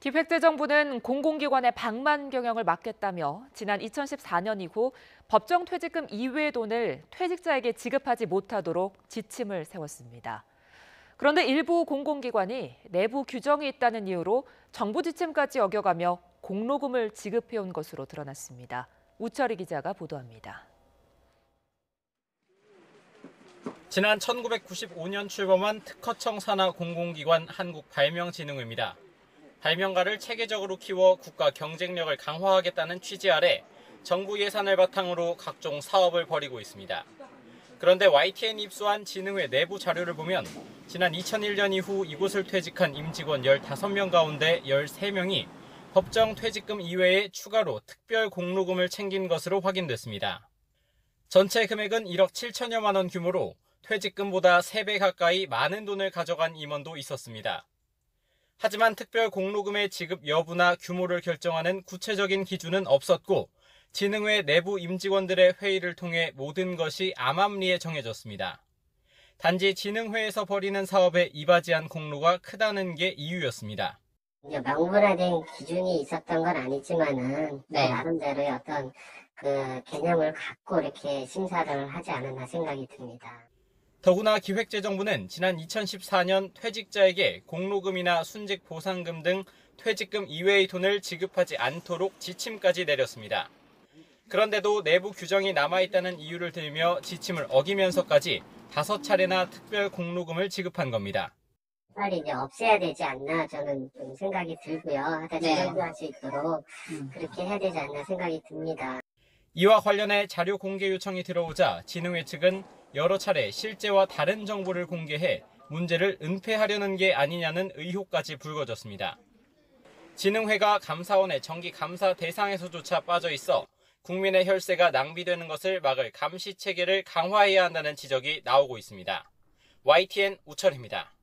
기획재정부는 공공기관의 방만 경영을 막겠다며 지난 2014년 이후 법정 퇴직금 이외의 돈을 퇴직자에게 지급하지 못하도록 지침을 세웠습니다. 그런데 일부 공공기관이 내부 규정이 있다는 이유로 정부 지침까지 어겨가며 공로금을 지급해온 것으로 드러났습니다. 우철희 기자가 보도합니다. 지난 1995년 출범한 특허청 산하 공공기관 한국발명진흥회입니다. 발명가를 체계적으로 키워 국가 경쟁력을 강화하겠다는 취지 아래 정부 예산을 바탕으로 각종 사업을 벌이고 있습니다. 그런데 YTN이 입수한 진흥회 내부 자료를 보면 지난 2001년 이후 이곳을 퇴직한 임직원 15명 가운데 13명이 법정 퇴직금 이외에 추가로 특별 공로금을 챙긴 것으로 확인됐습니다. 전체 금액은 1억 7천여만 원 규모로 퇴직금보다 3배 가까이 많은 돈을 가져간 임원도 있었습니다. 하지만 특별 공로금의 지급 여부나 규모를 결정하는 구체적인 기준은 없었고 진흥회 내부 임직원들의 회의를 통해 모든 것이 암암리에 정해졌습니다. 단지 진흥회에서 벌이는 사업에 이바지한 공로가 크다는 게 이유였습니다. 명분화된 기준이 있었던 건 아니지만은 나름대로의 어떤 그 개념을 갖고 이렇게 심사를 하지 않았나 생각이 듭니다. 더구나 기획재정부는 지난 2014년 퇴직자에게 공로금이나 순직 보상금 등 퇴직금 이외의 돈을 지급하지 않도록 지침까지 내렸습니다. 그런데도 내부 규정이 남아있다는 이유를 들며 지침을 어기면서까지 5차례나 특별 공로금을 지급한 겁니다. 빨리 이제 없애야 되지 않나 저는 좀 생각이 들고요. 하다 재정비할 수 있도록 그렇게 해야 되지 않나 생각이 듭니다. 이와 관련해 자료 공개 요청이 들어오자 진흥회 측은 여러 차례 실제와 다른 정보를 공개해 문제를 은폐하려는 게 아니냐는 의혹까지 불거졌습니다. 진흥회가 감사원의 정기 감사 대상에서조차 빠져 있어 국민의 혈세가 낭비되는 것을 막을 감시 체계를 강화해야 한다는 지적이 나오고 있습니다. YTN 우철입니다.